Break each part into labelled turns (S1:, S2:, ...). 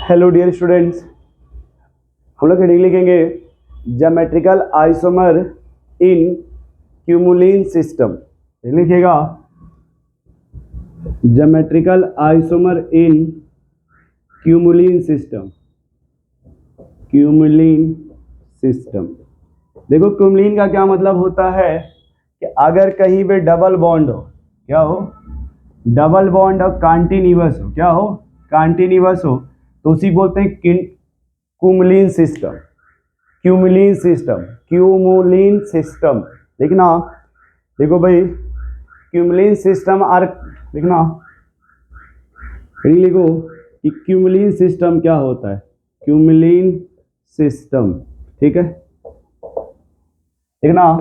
S1: Hello dear students, हम लोग heading लिखेंगे ज्योमेट्रिकल आइसोमर इन क्यूमुलिन सिस्टम। लिखिएगा ज्योमेट्रिकल आइसोमर इन क्यूमुलिन सिस्टम। क्यूमुलिन सिस्टम, देखो क्यूमुलिन का क्या मतलब होता है कि अगर कहीं पे डबल बॉन्ड हो, क्या हो, डबल बॉन्ड और कॉन्टिन्यूअस हो, क्या हो, कॉन्टिन्यूअस हो, तो उसी बोलते हैं cumulene system. Cumulene system, cumulene system लिखना। देखो भाई, क्यूमुलिन सिस्टम आर लिखना, लिखो कि क्यूमुलिन सिस्टम क्या होता है। क्यूमुलिन सिस्टम, ठीक है, लिखना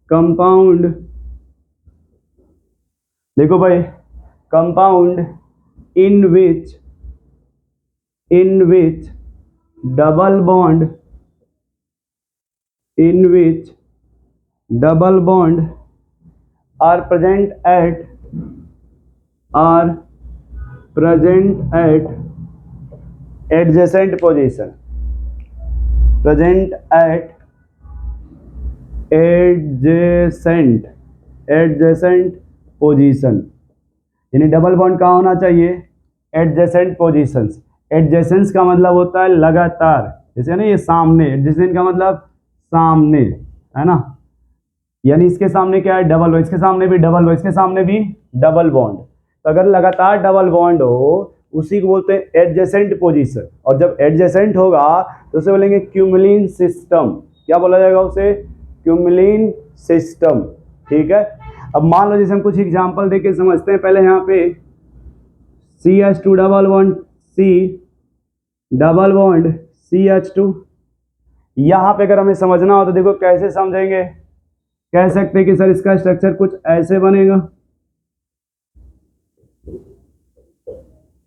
S1: कंपाउंड। देखो भाई, compound in which double bond are present at adjacent position, यानी डबल बॉन्ड कहाँ होना चाहिए, एडजेसेंट पोजीशंस। एडजेसेंस का मतलब होता है लगातार, जैसे ना ये सामने, एडजेसेंट का मतलब सामने, है ना, यानी इसके सामने क्या है, डबल हो, इसके सामने भी डबल हो, इसके सामने भी डबल बॉन्ड। तो अगर लगातार डबल बॉन्ड हो उसी को बोलते हैं एडजेसेंट पोजीशन, और जब एडजेसेंट होगा तो उसे बोलेंगे क्यूमुलिन सिस्टम। क्या बोला जाएगा उसे, क्यूमुलिन सिस्टम, ठीक है। अब मान लो जैसे हम कुछ एग्जांपल देके समझते हैं। पहले यहाँ पे CH2 double bond C double bond CH2, यहाँ पे अगर हमें समझना हो तो देखो कैसे समझेंगे। कह सकते हैं कि सर इसका स्ट्रक्चर कुछ ऐसे बनेगा,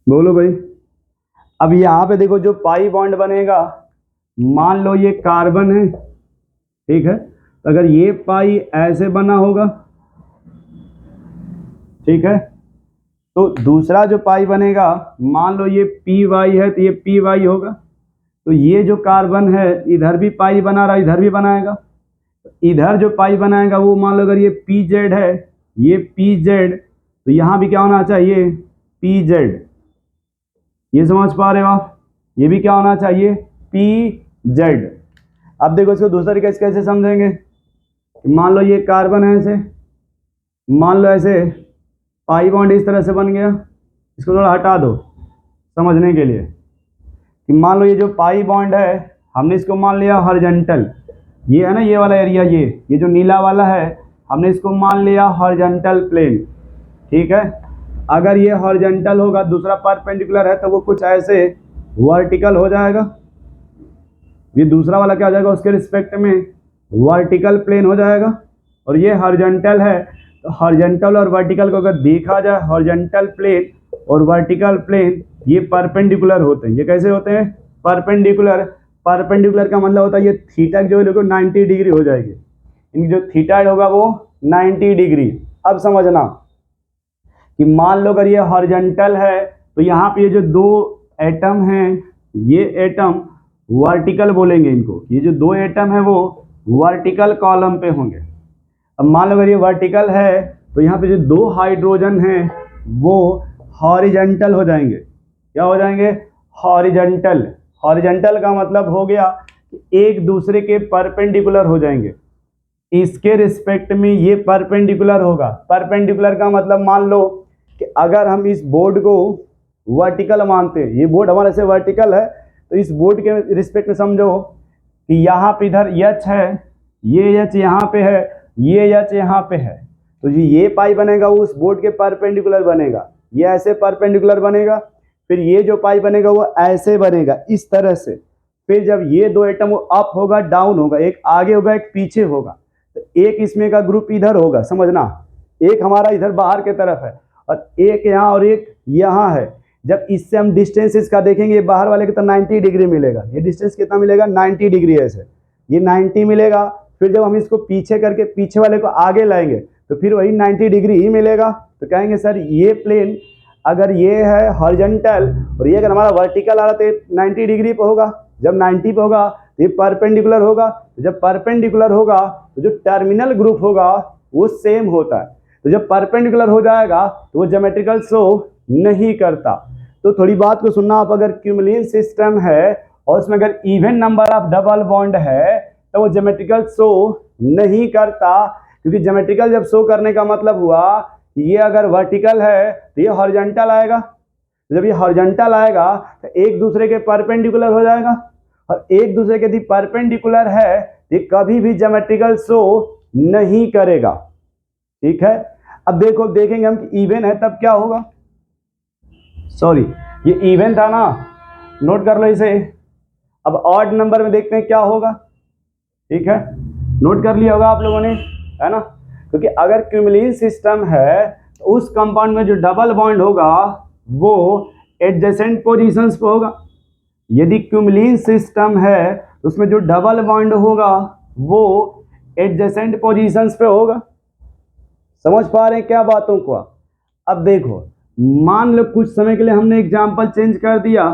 S1: बोलो भाई। अब यहाँ पे देखो जो पाई बॉन्ड बनेगा, मान लो ये कार्बन है, ठीक है, तो अगर ये पाई ऐसे बना होगा, ठीक है, तो दूसरा जो पाई बनेगा, मान लो ये PY है तो ये PY होगा। तो ये जो कार्बन है इधर भी पाई बना रहा है, इधर भी बनाएगा। इधर जो पाई बनाएगा वो मान लो अगर ये PZ है, ये PZ, तो यहाँ भी क्या होना चाहिए, PZ। ये समझ पा रहे हो आप, ये भी क्या होना चाहिए, PZ। अब देखो इसको दूसरा तरीके से कैसे समझेंगे। मान लो ये कार्बन है, ऐसे मान लो ऐसे पाई बॉन्ड इस तरह से बन गया, इसको थोड़ा हटा दो समझने के लिए। कि मान लो ये जो पाई बॉन्ड है हमने इसको मान लिया हॉरिजॉन्टल, ये है ना ये वाला एरिया, ये जो नीला वाला है हमने इसको मान लिया हॉरिजॉन्टल प्लेन, ठीक है। अगर ये हॉरिजॉन्टल होगा, दूसरा परपेंडिकुलर है, तो वो कुछ ऐसे वर्टिकल हो जाएगा। ये दूसरा वाला क्या हो जाएगा, उसके रिस्पेक्ट में वर्टिकल प्लेन हो जाएगा। और ये हॉरिजॉन्टल है, तो हॉरिजॉन्टल और वर्टिकल को अगर देखा जाए, हॉरिजॉन्टल प्लेन और वर्टिकल प्लेन ये परपेंडिकुलर होते हैं। ये कैसे होते हैं, परपेंडिकुलर। परपेंडिकुलर का मतलब होता है ये थीटा जो है देखो 90 डिग्री हो जाएगी, इनकी जो थीटा होगा वो 90 डिग्री। अब समझना कि मान लो अगर ये हॉरिजॉन्टल है तो यहाँ पे ये जो दो एटम हैं, ये एटम वर्टिकल बोलेंगे इनको, ये जो दो एटम है वो वर्टिकल कॉलम पे होंगे। अब मान लो अगर ये वर्टिकल है तो यहाँ पे जो दो हाइड्रोजन हैं वो हॉरिजॉन्टल हो जाएंगे। क्या हो जाएंगे, हॉरिजॉन्टल। हॉरिजॉन्टल का मतलब हो गया कि एक दूसरे के परपेंडिकुलर हो जाएंगे, इसके रिस्पेक्ट में ये परपेंडिकुलर होगा। परपेंडिकुलर का मतलब मान लो कि अगर हम इस बोर्ड को वर्टिकल मानते हैं, ये बोर्ड हमारे से वर्टिकल है, तो इस बोर्ड के रिस्पेक्ट में समझो कि यहाँ पे इधर H है, ये H यहाँ पे है, ये H यहाँ पे है, तो ये पाई बनेगा वो उस बोर्ड के परपेंडिकुलर बनेगा, ये ऐसे परपेंडिकुलर बनेगा। फिर ये जो पाई बनेगा वो ऐसे बनेगा इस तरह से। फिर जब ये दो एटम अप होगा डाउन होगा, एक आगे होगा एक पीछे होगा, तो एक इसमें का ग्रुप इधर होगा, समझना, एक हमारा इधर बाहर के तरफ है और एक यहाँ और एक यहाँ है। जब इससे हम डिस्टेंस इसका देखेंगे, बाहर वाले का तो 90 डिग्री मिलेगा, ये डिस्टेंस कितना मिलेगा, 90 डिग्री ऐसे, ये 90 मिलेगा। फिर जब हम इसको पीछे करके पीछे वाले को आगे लाएंगे तो फिर वही 90 डिग्री ही मिलेगा। तो कहेंगे सर ये प्लेन अगर ये है हॉरिजॉन्टल और ये अगर हमारा वर्टिकल आ रहा है तो 90 डिग्री पे होगा। जब 90 पे होगा तो ये परपेंडिकुलर होगा। तो जब परपेंडिकुलर होगा तो जो टर्मिनल ग्रुप होगा वो सेम होता है। तो जब परपेंडिकुलर हो जाएगा तो वो ज्योमेट्रिकल शो नहीं करता। तो थोड़ी बात को सुनना आप, अगर क्यूमुलिन सिस्टम है और उसमें अगर even number of double bond है तो वो ज्योमेट्रिकल शो नहीं करता, क्योंकि ज्योमेट्रिकल जब शो करने का मतलब हुआ ये अगर वर्टिकल है तो ये हॉरिजॉन्टल आएगा। जब ये हॉरिजॉन्टल आएगा तो एक दूसरे के परपेंडिकुलर हो जाएगा, और एक दूसरे के यदि परपेंडिकुलर है तो ये कभी भी ज्योमेट्रिकल शो नहीं करेगा। ठीक है, अब देखो देखेंगे हम कि इवन है तब क्या होगा। सॉरी, ये इवन था ना, नोट कर लो इसे। अब ऑड नंबर में देखते हैं क्या होगा। ठीक है, नोट कर लिया होगा आप लोगों ने, है ना, क्योंकि अगर क्यूमुलिन सिस्टम है तो उस कंपाउंड में जो डबल बॉन्ड होगा वो एडजेसेंट पोजीशंस पे होगा। यदि क्यूमुलिन सिस्टम है तो उसमें जो डबल बॉन्ड होगा वो एडजेसेंट पोजीशंस पे होगा। समझ पा रहे हैं क्या बातों को? अब देखो, मान लो कुछ समय के लिए हमने एग्जांपल चेंज कर दिया,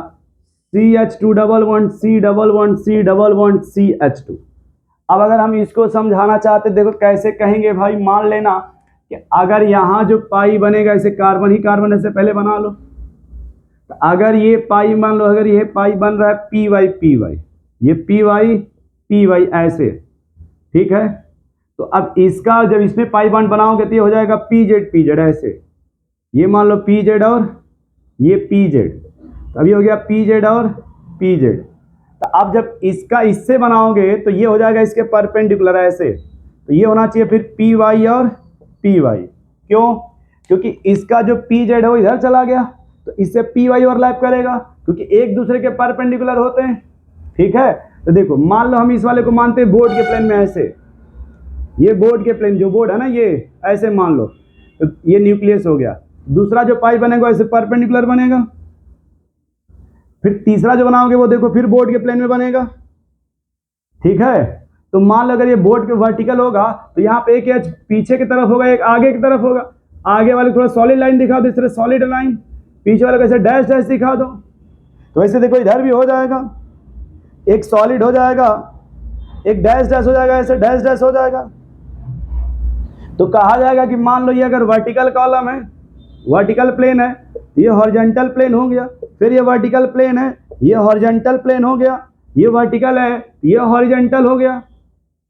S1: CH2 double bond C double bond C double bond CH2। अब अगर हम इसको समझाना चाहते, देखो कैसे कहेंगे भाई। मान लेना कि अगर यहाँ जो पाई बनेगा, इसे कार्बन ही कार्बन ऐसे पहले बना लो, तो अगर ये पाई मान लो, अगर ये पाई बन रहा है PY, ये PY ऐसे, ठीक है। तो अब इसका जब इसमें पाई बॉन्ड बनाओगे तो ये हो जाएगा PZ ऐसे। ये मान लो PZ और ये PZ, तो अभी हो गया PZ और PZ। तो अब जब इसका इससे बनाओगे तो ये हो जाएगा इसके परपेंडिकुलर ऐसे, तो ये होना चाहिए फिर PY और PY। क्यों? क्योंकि इसका जो PZ है वो इधर चला गया, तो इससे PY ओवरलैप करेगा, क्योंकि एक दूसरे के परपेंडिकुलर होते हैं। ठीक है, तो देखो मान लो हम इस वाले को मानते हैं बोर्ड के प्लेन में ऐसे, ये बोर्ड के प्लेन जो बोर्ड है ना ये ऐसे मान लो, तो ये न्यूक्लियस हो गया। दूसरा जो पाई बनेगा ऐसे परपेंडिकुलर बनेगा, फिर तीसरा जो बनाओगे वो देखो फिर बोर्ड के प्लेन में बनेगा। ठीक है, तो मान लो अगर ये बोर्ड के वर्टिकल होगा तो यहाँ पे एक एच पीछे की तरफ होगा, एक आगे की तरफ होगा। आगे वाले थोड़ा सॉलिड लाइन दिखा दो, इस तरह सॉलिड लाइन, पीछे वाले को ऐसे डैश डैश दिखा दो। तो ऐसे देखो इधर भी हो जाएगा, एक सॉलिड हो जाएगा, एक डैश डैश हो जाएगा, ऐसे डैश डैश हो जाएगा। तो कहा जाएगा कि मान लो ये अगर वर्टिकल कॉलम है, वर्टिकल प्लेन है, ये हॉरिजॉन्टल प्लेन हो गया, फिर ये वर्टिकल प्लेन है, ये हॉरिजॉन्टल प्लेन हो गया, ये वर्टिकल है, ये हॉरिजॉन्टल हो गया।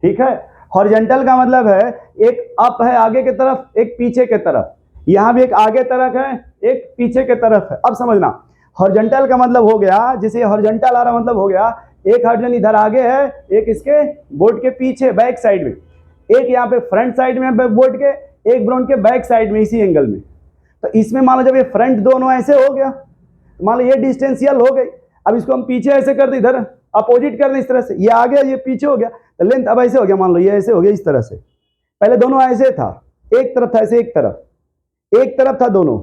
S1: ठीक है, हॉरिजॉन्टल का मतलब है एक अप है आगे की तरफ, एक पीछे की तरफ। यहाँ भी एक आगे तरफ है, एक पीछे की तरफ है। अब समझना, हॉरिजॉन्टल का मतलब हो गया, जैसे हॉरिजॉन्टल आ रहा मतलब हो गया एक हाइड्रोजन इधर आगे है, एक इसके बोर्ड के पीछे बैक साइड में, एक यहाँ पे फ्रंट साइड में बोर्ड के, एक ब्रोन के बैक साइड में इसी एंगल में। तो इसमें मान लो जब ये फ्रंट दोनों ऐसे हो गया, तो मान लो ये डिस्टेंशियल हो गई। अब इसको हम पीछे ऐसे कर दे, इधर अपोजिट कर दे इस तरह से, ये आगे ये पीछे हो गया, तो लेंथ अब ऐसे हो गया। मान लो ये ऐसे हो गया इस तरह से, पहले दोनों ऐसे था, एक तरफ था ऐसे, एक तरफ था दोनों,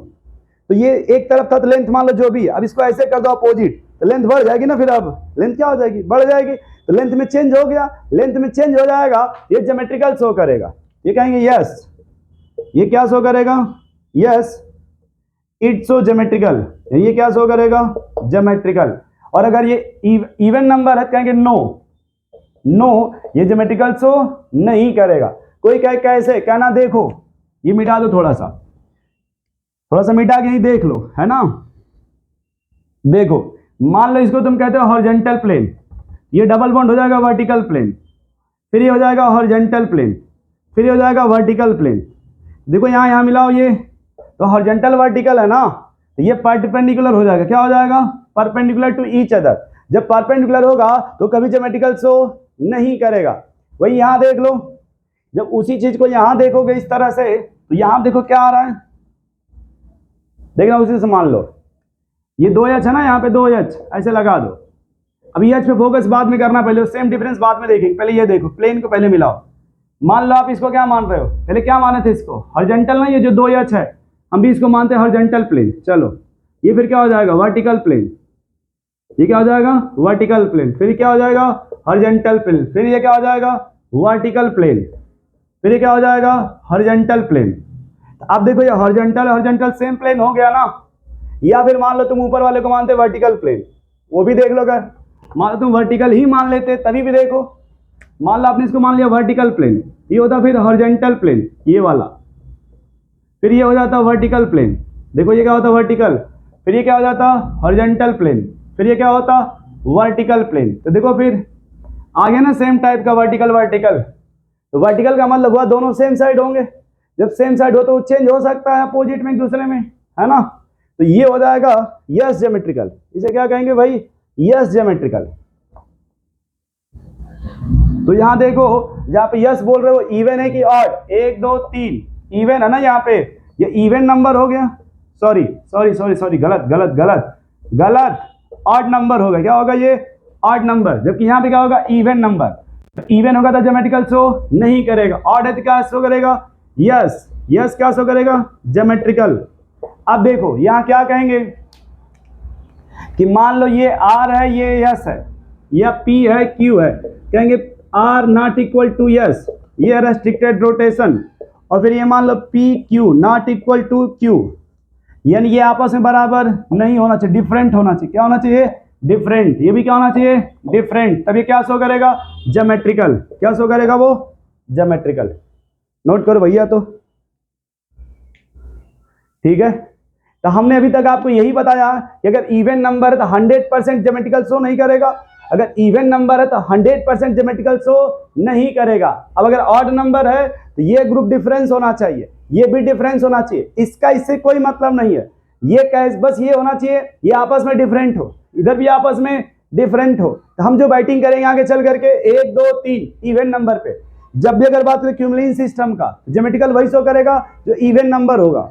S1: तो ये एक तरफ था, तो लेंथ मान लो जो भी, अब इसको ऐसे कर दो अपोजिट, तो लेंथ बढ़ जाएगी ना। फिर अब लेंथ क्या हो जाएगी, बढ़ जाएगी। तो लेंथ में चेंज हो गया, लेंथ में चेंज हो जाएगा, ये ज्योमेट्रिकल शो करेगा। ये कहेंगे यस, ये क्या शो करेगा, यस इट शो ज्योमेट्रिकल, ये क्या शो करेगा, ज्योमेट्रिकल। और अगर ये इवन नंबर है कहेंगे नो, ये ज्योमेट्रिकल शो नहीं करेगा। कोई कहे कैसे, कहना देखो ये मिटा दो, थोड़ा सा मिटा के ही देख लो, है ना। देखो मान लो इसको तुम कहते हो हॉरिजॉन्टल प्लेन, ये डबल बॉन्ड हो जाएगा वर्टिकल प्लेन, फिर ये हो जाएगा हॉरिजॉन्टल प्लेन, फिर ये हो जाएगा वर्टिकल प्लेन। देखो यहाँ मिलाओ ये, तो हॉरिजॉन्टल वर्टिकल है ना, तो ये परपेंडिकुलर हो जाएगा। क्या हो जाएगा, परपेंडिकुलर टू ईच अदर। जब परपेंडिकुलर होगा तो कभी ज्योमेट्रिकल शो नहीं करेगा। वही यहाँ देख लो, जब उसी चीज को यहाँ देखोगे इस तरह से, तो यहाँ देखो क्या आ रहा है, देखना उसी से मान लो ये 2H है ना, यहाँ पे 2H ऐसे लगा दो। अब H पे फोकस बाद में करना, पहले सेम डिफरेंस बाद में देखेंगे। पहले ये देखो, प्लेन को पहले मिलाओ। मान लो आप इसको क्या मान रहे हो, पहले क्या माने थे इसको, हॉरिजॉन्टल ना, ये जो 2H है हम भी इसको मानते हैं हॉरिजॉन्टल प्लेन। चलो ये फिर क्या हो जाएगा, वर्टिकल प्लेन, ये क्या हो जाएगा, वर्टिकल प्लेन, फिर क्या हो जाएगा, हॉरिजॉन्टल प्लेन, फिर ये क्या हो जाएगा, वर्टिकल प्लेन, फिर ये क्या हो जाएगा, हॉरिजॉन्टल प्लेन। अब देखो ये हॉरिजॉन्टल सेम प्लेन हो गया ना, या फिर मान लो तुम ऊपर वाले को मानते वर्टिकल प्लेन, वो भी देख लो। अगर मान लो तुम वर्टिकल ही मान लेते तभी भी देखो, मान लो आपने इसको मान लिया वर्टिकल प्लेन, ये होता फिर हॉरिजॉन्टल प्लेन ये वाला, फिर ये हो जाता वर्टिकल प्लेन, देखो ये क्या होता वर्टिकल, फिर ये क्या हो जाता हॉरिजॉन्टल प्लेन, फिर ये क्या होता वर्टिकल प्लेन। तो देखो फिर आ गया ना सेम टाइप का वर्टिकल वर्टिकल। तो वर्टिकल का मतलब हुआ दोनों सेम साइड होंगे, जब सेम साइड हो तो चेंज हो सकता है अपोजिट में एक दूसरे में, है ना। तो ये हो जाएगा यस ज्योमेट्रिकल, इसे क्या कहेंगे भाई यस ज्योमेट्रिकल। तो यहां देखो जहां पे यस बोल रहे हो इवन है कि ऑड, 1 2 3 इवन है ना, यहाँ पे ये इवन नंबर हो गया, सॉरी सॉरी सॉरी सॉरी गलत गलत गलत गलत, ऑड नंबर होगा, क्या होगा ये ऑड नंबर, जबकि यहाँ पे क्या होगा इवन नंबर। इवन होगा तो ज्योमेट्रिकल शो नहीं करेगा, ऑड है तो क्या शो करेगा यस, यस क्या शो करेगा ज्योमेट्रिकल। अब देखो यहाँ क्या कहेंगे कि मान लो ये आर है ये यस है या पी है क्यू है, कहेंगे r not equal to yes, ये रेस्ट्रिक्टेड रोटेशन, और फिर ये मान लो p q not equal to q, यानी ये आपस में बराबर नहीं होना चाहिए, डिफरेंट होना चाहिए, क्या होना चाहिए डिफरेंट, ये भी क्या होना चाहिए डिफरेंट, तभी क्या शो करेगा ज्योमेट्रिकल, क्या शो करेगा वो ज्योमेट्रिकल। नोट करो भैया, तो ठीक है। तो हमने अभी तक आपको यही बताया कि अगर इवन नंबर है तो 100% ज्योमेट्रिकल शो नहीं करेगा, अगर इवन नंबर है तो 100% ज्योमेट्रिकल शो नहीं करेगा। अब अगर ऑड नंबर है तो ये ग्रुप डिफरेंस होना चाहिए, ये भी डिफरेंस होना चाहिए, इसका इससे कोई मतलब नहीं है, ये कैस बस ये होना चाहिए ये आपस में डिफरेंट हो, इधर भी आपस में डिफरेंट हो। तो हम जो बैटिंग करेंगे आगे चल करके 1 2 3 इवन नंबर पे, जब भी अगर बात करें क्यूमुलेटिव सिस्टम का, ज्योमेट्रिकल वही शो करेगा जो इवन नंबर होगा।